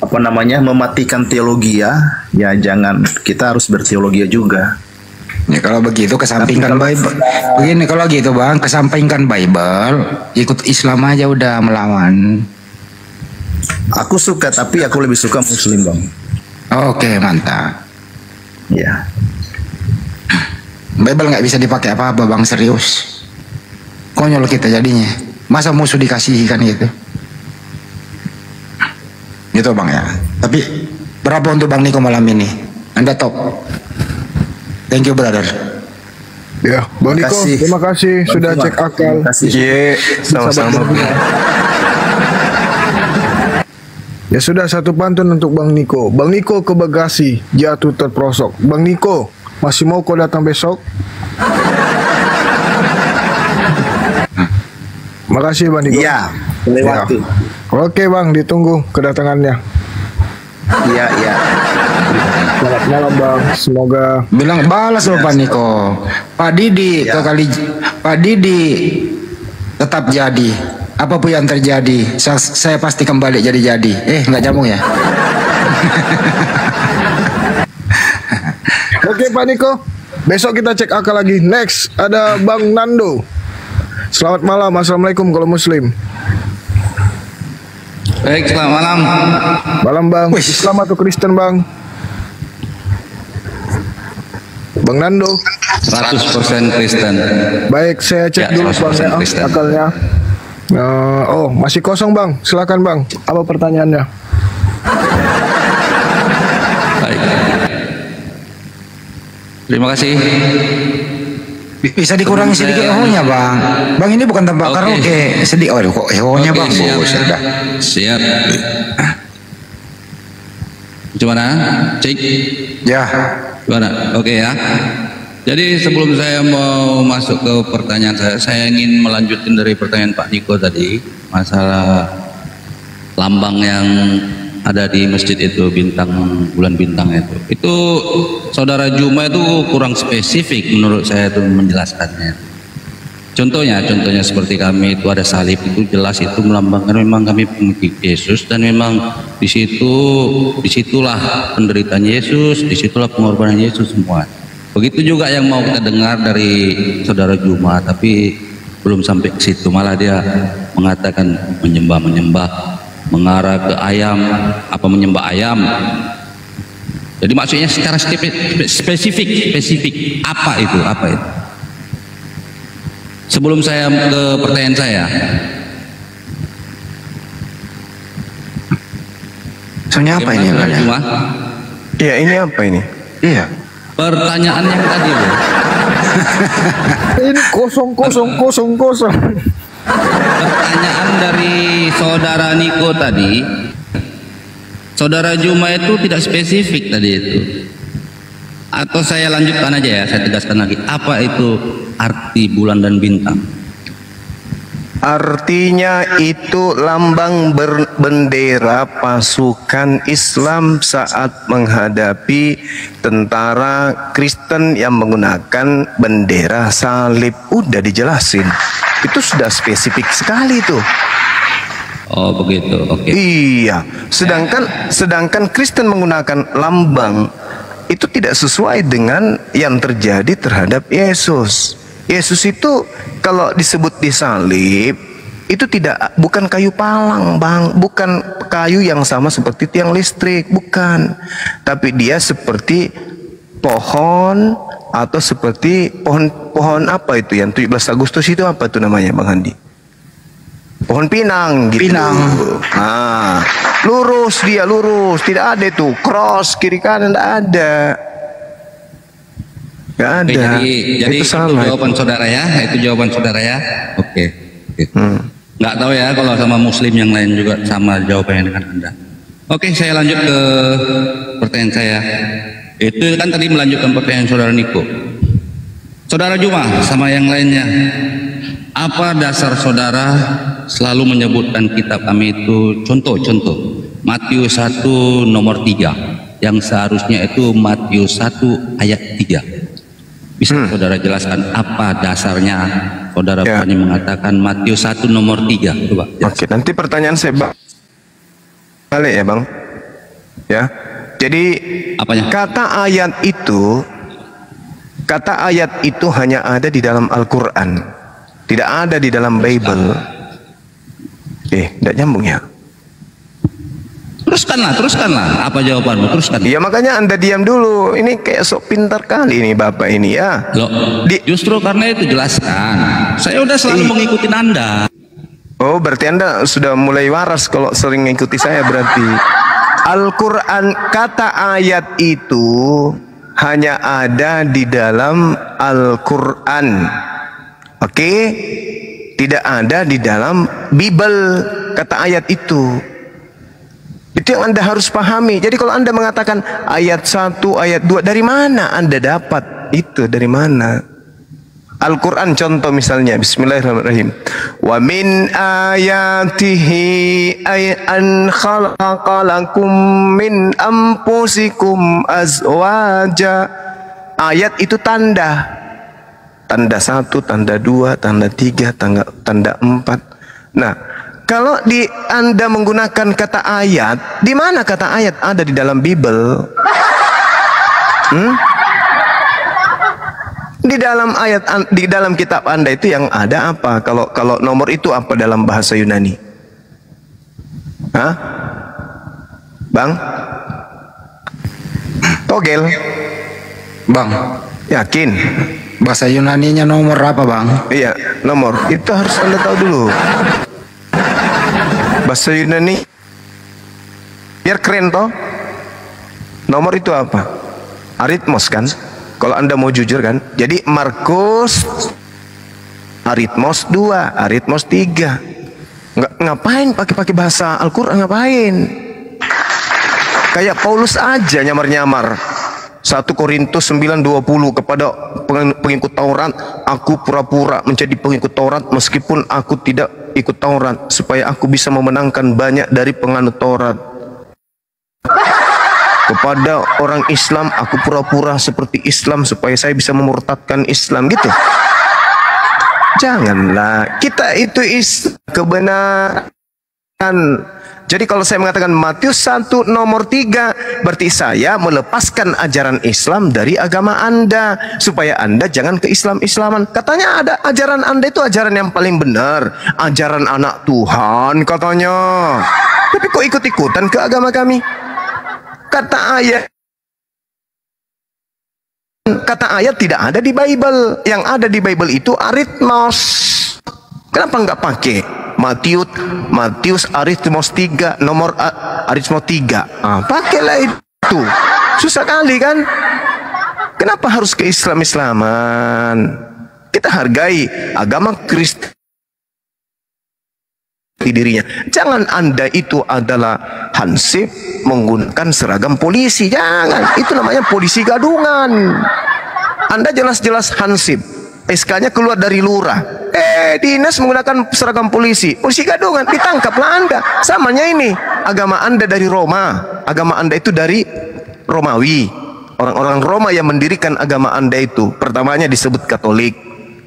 apa namanya, mematikan teologi ya jangan, kita harus berteologi juga. Ya kalau begitu kesampingkan Bible. Begini kalau gitu Bang, kesampingkan Bible, ikut Islam aja udah melawan. Aku suka, tapi aku lebih suka Muslim Bang. Oke, mantap. Ya. Bible nggak bisa dipakai apa-apa Bang, serius. Konyol kita jadinya. Masa musuh dikasihi kan gitu. Gitu Bang ya. Tapi berapa untuk Bang Niko malam ini? Anda top. Thank you brother. Ya, Bang Niko, terima kasih sudah cek akal. Iya, sama-sama. Ya sudah, satu pantun untuk Bang Niko. Bang Niko ke Bekasi, jatuh terprosok. Bang Niko, masih mau kau datang besok? Makasih Bang Niko. Iya, lewati. Ya. Oke Bang, ditunggu kedatangannya. Iya, iya. Selamat malam Bang, semoga. Bilang balas loh Pak Niko. Pak Didi Ya. Pak Didi tetap jadi. Apapun yang terjadi, saya pasti kembali jadi. Nggak nyambung ya? Oke Pak Niko, besok kita cek akal lagi. Next ada Bang Nando. Selamat malam, assalamualaikum kalau Muslim. Baik, selamat malam. Malam Bang. Islam atau Kristen Bang? Bang Nando. 100% Kristen. Baik, saya cek Ya, dulu Bang 100% ya, Kristen. akalnya. Oh, masih kosong Bang. Silakan Bang. Apa pertanyaannya? Baik. Terima kasih. Bisa dikurangi sedikit ehonya Bang. Bang ini bukan tempat Oke. karaoke. Sedikit, oh kok ehonya Oke, Bang. siap. Oh, sudah. Siap. Gimana? Cek. Ya. Gimana? Oke ya. Jadi sebelum saya mau masuk ke pertanyaan saya ingin melanjutkan dari pertanyaan Pak Niko tadi, masalah lambang yang ada di masjid itu, bintang, bulan bintang itu. Itu saudara Juma itu kurang spesifik menurut saya itu menjelaskannya. Contohnya seperti kami itu ada salib, itu jelas itu melambangkan memang kami pengikut Yesus, dan memang disitulah penderitaan Yesus, disitulah pengorbanan Yesus semua. Begitu juga yang mau kita dengar dari saudara Juma, tapi belum sampai ke situ, malah dia mengatakan menyembah, mengarah ke ayam, apa menyembah ayam. Jadi maksudnya secara spesifik apa itu? Sebelum saya ke pertanyaan saya, Soalnya apa ini? Juma? Iya, ini apa ini? Iya. Pertanyaan yang tadi loh. Ini kosong. Pertanyaan dari saudara Niko tadi, saudara Juma itu tidak spesifik tadi itu. Atau saya lanjutkan aja ya, saya tegaskan lagi. Apa itu arti bulan dan bintang? Artinya itu lambang bendera pasukan Islam saat menghadapi tentara Kristen yang menggunakan bendera salib. Udah dijelasin. Itu sudah spesifik sekali tuh. Oh begitu, oke. Iya, sedangkan Kristen menggunakan lambang itu tidak sesuai dengan yang terjadi terhadap Yesus. Yesus itu kalau disebut disalib itu bukan kayu palang Bang, bukan kayu yang sama seperti tiang listrik, bukan. Tapi dia seperti pohon, atau seperti pohon apa itu yang 17 Agustus itu apa itu namanya Bang Handi? Pohon pinang gitu. Pinang. Nah, lurus, tidak ada itu cross kiri kanan, tidak ada. Gak ada. Oke, jadi itu salah. jawaban saudara ya, itu jawaban saudara ya. Oke. Nggak tahu ya kalau sama Muslim yang lain juga sama jawabannya dengan Anda. Oke, saya lanjut ke pertanyaan saya. Itu kan tadi melanjutkan pertanyaan saudara Niko. Saudara Juma sama yang lainnya, apa dasar saudara selalu menyebutkan kitab kami itu contoh Matius 1 nomor 3 yang seharusnya itu Matius 1 ayat 3. Bisa saudara jelaskan apa dasarnya saudara berani mengatakan Matius 1 nomor 3? Coba. Oke, nanti pertanyaan saya balik ya Bang. Ya. Jadi Apanya? kata ayat itu hanya ada di dalam Al-Qur'an. Tidak ada di dalam Bible. Tidak nyambung ya. Teruskanlah. Apa jawabanmu? Teruskan. Ya makanya Anda diam dulu. Ini kayak sok pintar kali ini Bapak ini ya. Loh, justru karena itu jelaskan. Saya udah selalu mengikuti Anda. Oh, berarti Anda sudah mulai waras kalau sering mengikuti saya berarti. Al-Quran, kata ayat itu hanya ada di dalam Al-Quran. Oke? Tidak ada di dalam Bible kata ayat itu. Itu yang Anda harus pahami. Jadi kalau Anda mengatakan ayat 1, ayat 2, dari mana Anda dapat itu? Dari mana? Al-Quran contoh misalnya, bismillahirrahmanirrahim. Wa min ayatihi an khalaqalakum min anfusikum azwaja. Ayat itu tanda. Tanda 1, tanda 2, tanda 3, tanda 4. Nah, kalau Anda menggunakan kata ayat, di mana kata ayat ada di dalam Bible? Di dalam di dalam kitab Anda itu yang ada apa? Kalau nomor itu apa dalam bahasa Yunani? Hah? Bang? Togel? Bang, Yakin? bahasa Yunaninya nomor apa, Bang? Iya, nomor. Itu harus Anda tahu dulu. Bahasa Yunani biar keren toh. Nomor itu apa? Aritmos kan? Kalau Anda mau jujur kan. Jadi Markus aritmos 2, aritmos 3. Ngapain pakai bahasa Al-Qur'an, ngapain? Kayak Paulus aja nyamar-nyamar. 1 Korintus 9:20 kepada pengikut Taurat, aku pura-pura menjadi pengikut Taurat meskipun aku tidak ikut Taurat, supaya aku bisa memenangkan banyak dari penganut Taurat. Kepada orang Islam, aku pura-pura seperti Islam supaya saya bisa memurtadkan Islam, gitu. Janganlah, kita itu kebenaran. Jadi kalau saya mengatakan Matius 1 nomor 3, berarti saya melepaskan ajaran Islam dari agama Anda, supaya Anda jangan ke Islam-Islaman. Katanya ada ajaran Anda itu ajaran yang paling benar, ajaran anak Tuhan katanya. Tapi kok ikut-ikutan ke agama kami? Kata ayat tidak ada di Bible. Yang ada di Bible itu aritmos. Kenapa nggak pakai Matius aritmos 3, nomor aritmos 3? Pakailah itu. Susah kali kan? Kenapa harus ke Islam-Islaman? Kita hargai agama Kristen dirinya. Jangan Anda itu adalah hansip menggunakan seragam polisi. Jangan. Itu namanya polisi gadungan. Anda jelas-jelas hansip. SK-nya keluar dari lurah. Dinas menggunakan seragam polisi. Polisi gadungan, ditangkaplah Anda. Samanya ini. Agama Anda dari Roma. Agama Anda itu dari Romawi. Orang-orang Roma yang mendirikan agama Anda itu pertamanya disebut Katolik.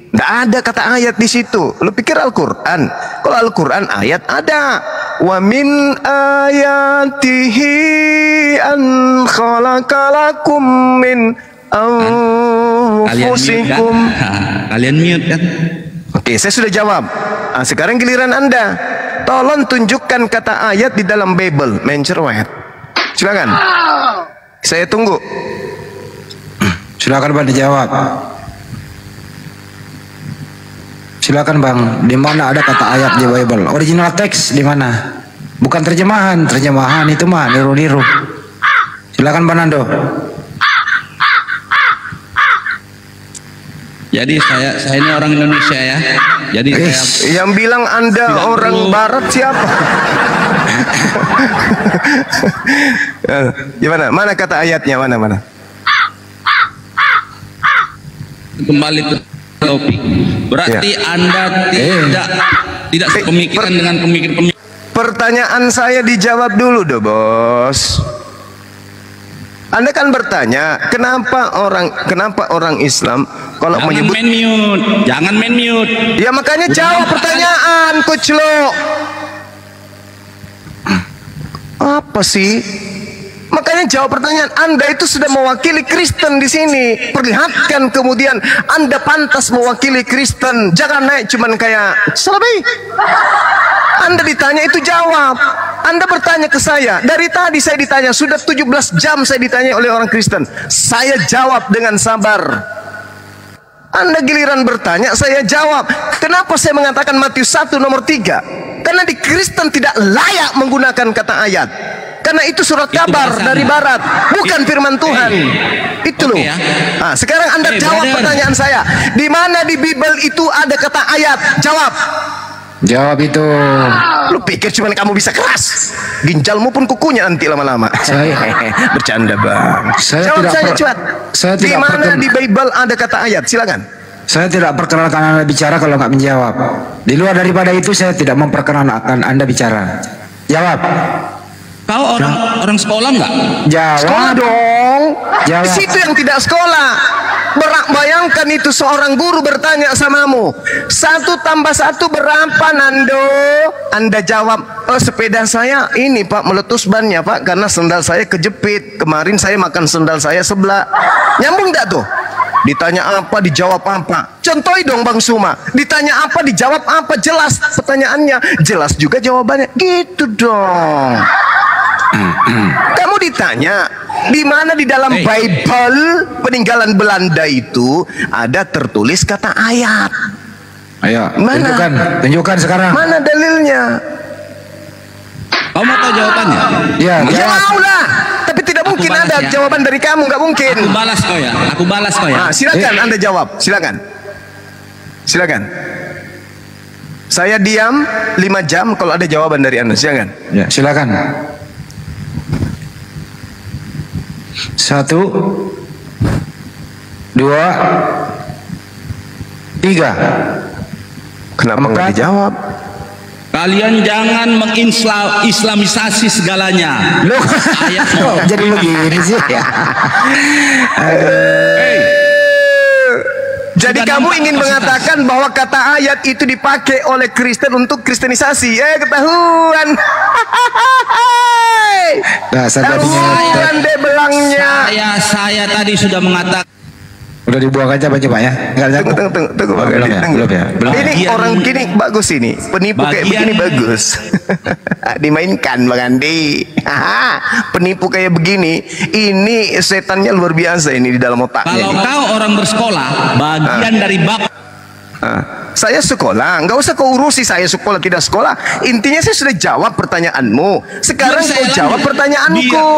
Tidak ada kata ayat di situ. Lu pikir Al-Quran? Kalau Al-Quran ayat ada. Wa min ayatihi an khalaqalakum min anfusikum. Kalian mute kan? Oke, saya sudah jawab. Sekarang giliran Anda. Tolong tunjukkan kata ayat di dalam Bible. Mencerwet. Silakan. Saya tunggu. Silakan Bang dijawab. Silakan Bang, di mana ada kata ayat di Bible? Original teks di mana? Bukan terjemahan. Terjemahan itu mah niru-niru. Silakan Bang Nando. Jadi saya ini orang Indonesia ya. Jadi saya Yang bilang Anda orang Barat siapa? Gimana? Mana kata ayatnya? Mana? kembali ke topik. Berarti Anda tidak sepemikiran dengan pemikir-pemikir. Pertanyaan saya dijawab dulu dong, Bos. Anda kan bertanya, kenapa orang Islam kalau menyebut Jangan main mute. Ya makanya jawab pertanyaan, Kuclo. Apa sih? Makanya jawab pertanyaan. Anda itu sudah mewakili Kristen di sini. Perlihatkan kemudian Anda pantas mewakili Kristen. Jangan naik cuman kayak Salafi. Anda ditanya itu jawab. Anda bertanya ke saya. Dari tadi saya ditanya, sudah 17 jam saya ditanya oleh orang Kristen. Saya jawab dengan sabar. Anda giliran bertanya, saya jawab. Kenapa saya mengatakan Matius 1 nomor 3? Karena di Kristen tidak layak menggunakan kata ayat. Karena itu surat kabar dari barat, bukan firman Tuhan. Itu loh. Ya. Nah, sekarang Anda jawab pertanyaan saya. Di mana di Bible itu ada kata ayat? Jawab. Jawab itu. Lu pikir cuma kamu bisa keras? Ginjalmu pun kukunya nanti lama-lama. Bercanda, Bang. Jawab saya cepat. Di mana di Bible ada kata ayat? Silakan. Saya tidak perkenalkan Anda bicara kalau nggak menjawab. Di luar daripada itu saya tidak memperkenalkan Anda bicara. Jawab. Kau orang sekolah nggak? Jawab. Sekolah dong. Jawab. Di situ yang tidak sekolah. Bayangkan itu seorang guru bertanya samamu, 1 tambah 1 berapa, Nando? Anda jawab, oh, sepeda saya ini Pak, meletus bannya Pak, karena sendal saya kejepit. Kemarin saya makan sendal saya sebelah. Nyambung nggak tuh? Ditanya apa, dijawab apa. Contohi dong Bang Suma. Ditanya apa, dijawab apa. Jelas pertanyaannya, jelas juga jawabannya. Gitu dong. Kamu ditanya, di mana di dalam Bible peninggalan Belanda itu ada tertulis kata ayat? Ayo, mana? tunjukkan sekarang. Mana dalilnya? Kau mau tahu jawabannya? Ya, Ya mau lah. Tapi tidak mungkin balas ada ya. jawaban dari kamu, nggak mungkin. Aku balas kau ya. Aku balas kau ya. Nah, silakan Anda jawab. Silakan. Silakan. Saya diam 5 jam kalau ada jawaban dari Anda. Silakan. Ya, silakan. 1, 2, 3. Kenapa nggak dijawab? Kalian jangan mengislamisasi segalanya. Loh, jadi begini sih ya. Jadi Sudah kamu nampak ingin kapasitas. mengatakan bahwa kata ayat itu dipakai oleh Kristen untuk kristenisasi? Ketahuan. Nah, Ketahuan deh belangnya. Saya tadi sudah mengatakan. Udah dibuang aja Pak ya? Enggak Tunggu, Bang belum Adi, ya? tunggu. Belum ya? Belum. Ini Bagian- orang begini bagus ini. Penipu kayak bagian- begini bagus. Dimainkan Bang Andi. Penipu kayak begini, ini setannya luar biasa ini di dalam otaknya. Kalau ini. kau orang bersekolah, bagian dari bab Saya sekolah, nggak usah kau urusi saya sekolah tidak sekolah. Intinya saya sudah jawab pertanyaanmu. Sekarang Biar kau saya jawab lanjut. pertanyaanku.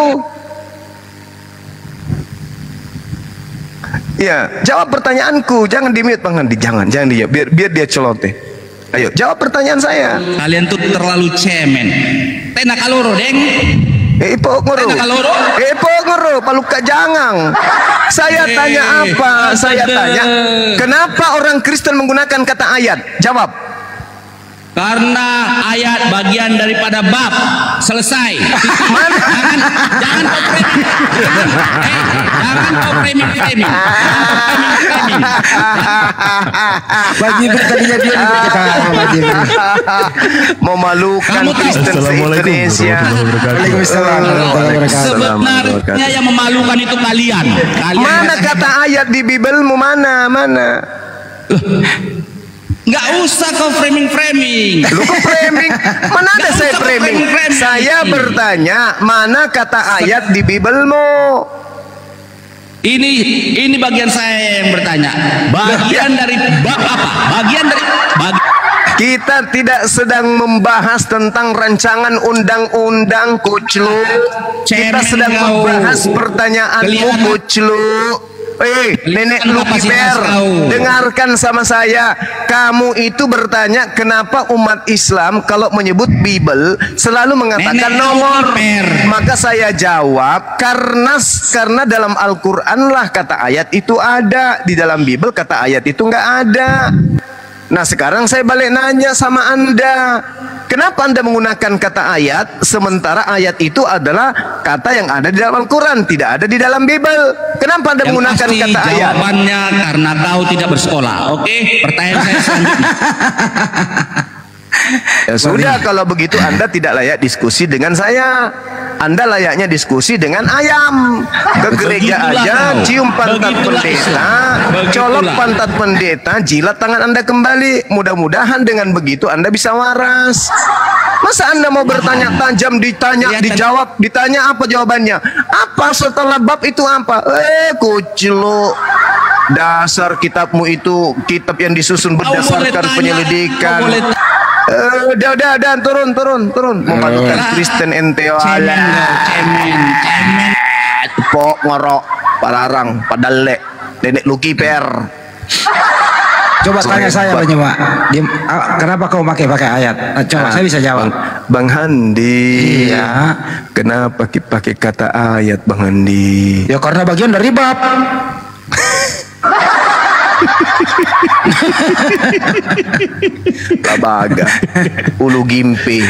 Ya, jawab pertanyaanku. Jangan di-mute Bang Andi, jangan dia. Biar dia celoteh. Ayo, jawab pertanyaan saya. kalian tuh terlalu cemen. Tena kaloro deng. Ipok ngoro, paluka jangang. Saya tanya apa? Saya tanya, kenapa orang Kristen menggunakan kata ayat? Jawab. Karena ayat bagian daripada bab. Selesai. Mana? Jangan kau framing. Jangan kau framing. Bagi tadinya dia bagi. Memalukan Kamu tahu. Kristen se-Indonesia. Waalaikumsalam warahmatullahi wabarakatuh. Sebenarnya yang memalukan itu kalian. Mana kata ayat di Biblemu, mana? Nggak usah kau framing. Lu kok framing? Mana ada Nggak saya usah framing? framing. Saya bertanya, mana kata ayat di Biblemu? Ini bagian saya yang bertanya. Bagian dari bab apa? Bagian dari Kita tidak sedang membahas tentang rancangan undang-undang Kuclu. Kita Cemen sedang kau. membahas pertanyaanmu Kelihatan- Kuclu. Nenek Kelihatan Lucky kapasitas Bear, kau. dengarkan sama saya. Kamu itu bertanya kenapa umat Islam kalau menyebut Bible selalu mengatakan Nenek nomor. Lucky Bear. Maka saya jawab karena dalam Al-Quran lah kata ayat itu ada. Di dalam Bible kata ayat itu nggak ada. Nah sekarang saya balik nanya sama Anda, kenapa Anda menggunakan kata ayat sementara ayat itu adalah kata yang ada di dalam Al-Quran, tidak ada di dalam Bible? Kenapa Anda yang menggunakan pasti kata ayat? jawabannya karena kau tidak bersekolah. Oke, pertanyaan saya selanjutnya. Ya sudah, kalau begitu Anda tidak layak diskusi dengan saya. Anda layaknya diskusi dengan ayam. Ke gereja Begitulah aja kau. cium pantat Begitulah pendeta, Begitulah. colok pantat pendeta, jilat tangan Anda kembali. Mudah-mudahan dengan begitu Anda bisa waras. Masa Anda mau bertanya tajam, ditanya, dijawab, ditanya apa jawabannya? Apa setelah bab itu apa? Kuciluk. Dasar kitabmu itu kitab yang disusun berdasarkan penyelidikan. Udah, turun. Memalukan Kristen ente Cemen kau, cemen. Pok ngorok, pararang, padalek, nenek lu kiper. Coba tanya saya Pak. Kenapa kau pakai ayat? Nah, coba saya bisa jawab. Bang Handi. Iya. Kenapa pakai kata ayat Bang Handi? Ya karena bagian dari bab. Babaga, ulu gimpi.